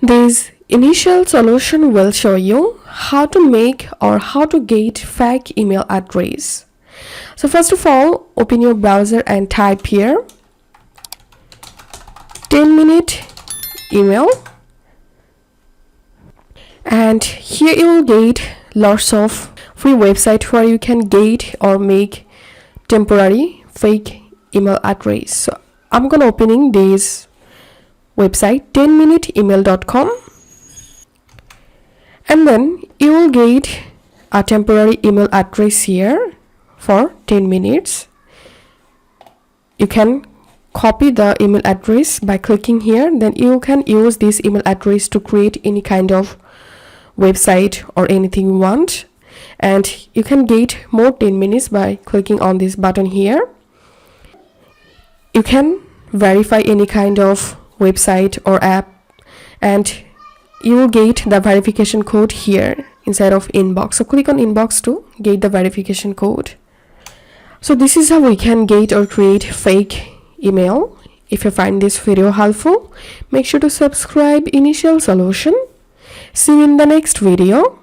This initial solution will show you how to make or how to get fake email address. So first of all, open your browser and type here 10-minute email, and here you will get lots of free website where you can get or make temporary fake email address. So I'm gonna opening this website 10minuteemail.com, and then you will get a temporary email address here for 10 minutes. You can copy the email address by clicking here. Then you can use this email address to create any kind of website or anything you want, and you can get more 10 minutes by clicking on this button here. You can verify any kind of website or app, and you will get the verification code here inside of inbox. So click on inbox to get the verification code. So this is how we can get or create fake email. If you find this video helpful, make sure to subscribe Initial Solution. See you in the next video.